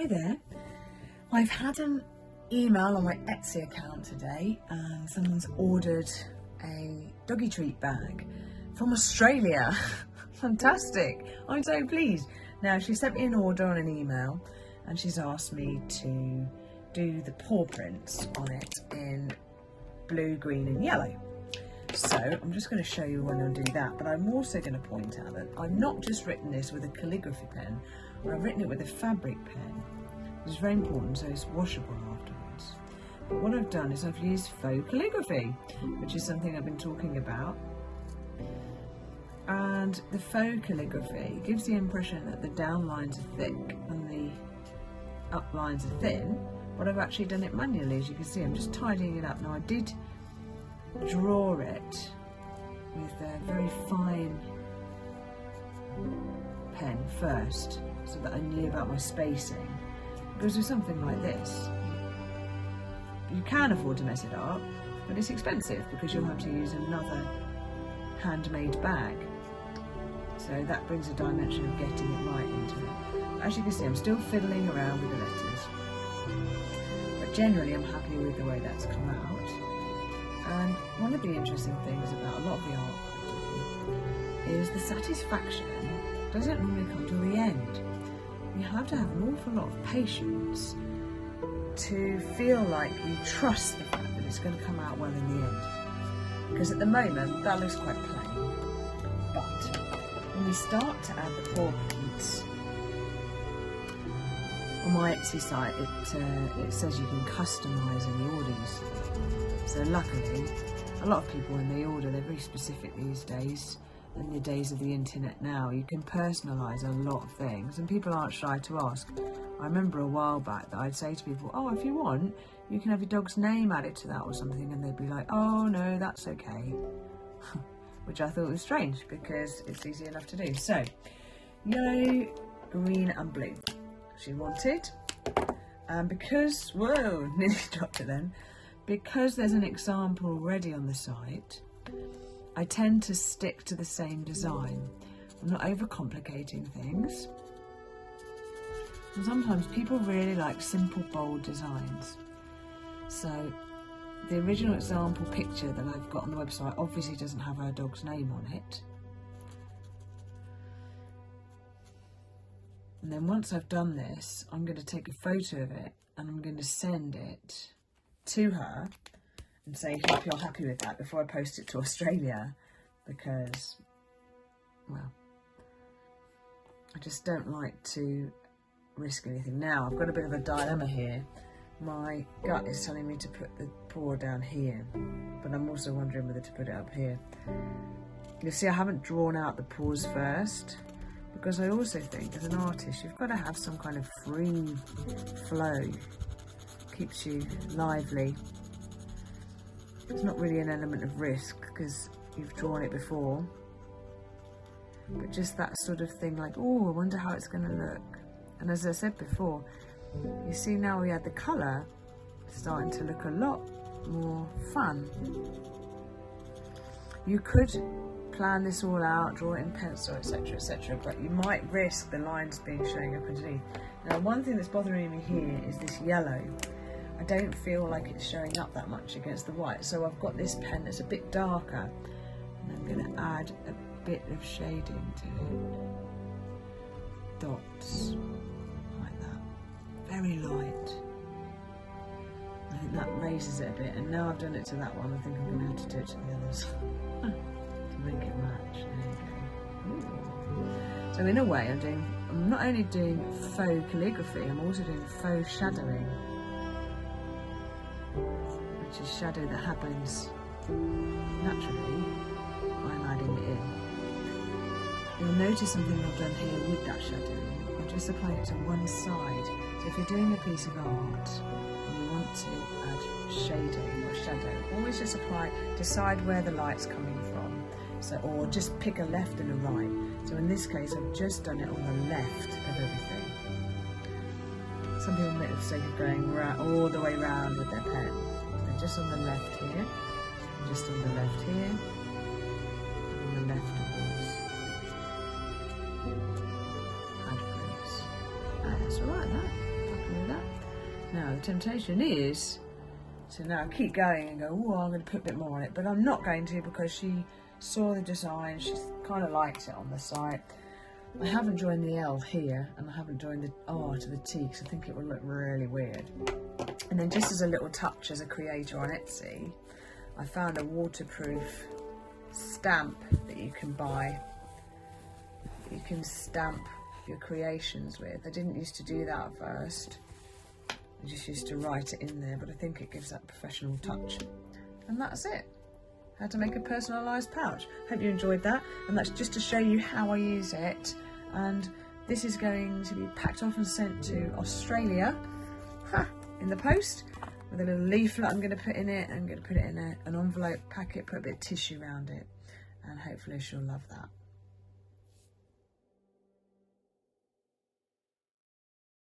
Hi there. I've had an email on my Etsy account today and someone's ordered a doggy treat bag from Australia. Fantastic. I'm so pleased. Now, she sent me an order on an email and she's asked me to do the paw prints on it in blue, green and yellow. So I'm just going to show you when I'll do that, but I'm also going to point out that I've not just written this with a calligraphy pen, I've written it with a fabric pen, which is very important, so it's washable afterwards. But what I've done is I've used faux calligraphy, which is something I've been talking about. And the faux calligraphy gives the impression that the down lines are thick and the up lines are thin, but I've actually done it manually. As you can see, I'm just tidying it up. Now, I did draw it with a very fine pen first, so that I knew about my spacing, because with something like this you can afford to mess it up, but it's expensive because you'll have to use another handmade bag, so that brings a dimension of getting it right into it. As you can see, I'm still fiddling around with the letters, but generally I'm happy with the way that's come out. And one of the interesting things about a lot of the art I do is the satisfaction doesn't normally come to the end. You have to have an awful lot of patience to feel like you trust the fact that it's going to come out well in the end. Because at the moment that looks quite plain, but when we start to add the paw prints, on my Etsy site it says you can customise any orders. So luckily, a lot of people when they order, they're very specific these days. In the days of the internet now, you can personalise a lot of things and people aren't shy to ask. I remember a while back that I'd say to people, oh, if you want, you can have your dog's name added to that or something, and they'd be like, oh no, that's okay. Which I thought was strange because it's easy enough to do. So, yellow, green and blue she wanted. And because, whoa, nearly dropped it then. Because there's an example already on the site, I tend to stick to the same design. I'm not overcomplicating things. And sometimes people really like simple, bold designs. So the original example picture that I've got on the website obviously doesn't have our dog's name on it. And then once I've done this, I'm going to take a photo of it and I'm going to send it to her and say, hope you're happy with that, before I post it to Australia, because, well, I just don't like to risk anything. Now, I've got a bit of a dilemma here. My gut is telling me to put the paw down here, but I'm also wondering whether to put it up here. You see, I haven't drawn out the paws first, because I also think as an artist, you've got to have some kind of free flow. Keeps you lively. It's not really an element of risk because you've drawn it before, but just that sort of thing, like, oh, I wonder how it's going to look. And as I said before, you see now we had the colour starting to look a lot more fun. You could plan this all out, draw it in pencil, etc., but you might risk the lines being showing up underneath. Now, one thing that's bothering me here is this yellow. I don't feel like it's showing up that much against the white, so I've got this pen that's a bit darker, and I'm going to add a bit of shading to it. Dots, like that, very light. I think that raises it a bit, and now I've done it to that one, I think I'm going to have to do it to the others to make it match. There you go. Ooh. So in a way, I'm not only doing faux calligraphy, I'm also doing faux shadowing, which is shadow that happens naturally. I'm adding it in. You'll notice something I've done here with that shadowing. I've just applied it to one side. So if you're doing a piece of art and you want to add shading or shadow, always just decide where the light's coming from. So, or just pick a left and a right. So in this case, I've just done it on the left of everything. Some people make the mistake of going all the way round with their pen. So just on the left here, just on the left here, and on the left of course. Add prints. That's alright, that. Now the temptation is to now keep going and go, oh, I'm going to put a bit more on it, but I'm not going to, because she saw the design, she kind of liked it on the site. I haven't joined the L here, and I haven't joined the R to the T, because I think it would look really weird. And then just as a little touch as a creator on Etsy, I found a waterproof stamp that you can buy. You can stamp your creations with. I didn't used to do that at first. I just used to write it in there, but I think it gives that professional touch. And that's it. How to make a personalised pouch. Hope you enjoyed that, and that's just to show you how I use it. And this is going to be packed off and sent to Australia in the post, with a little leaflet I'm going to put in it. I'm going to put it in an envelope, pack it, put a bit of tissue around it, and hopefully she'll love that.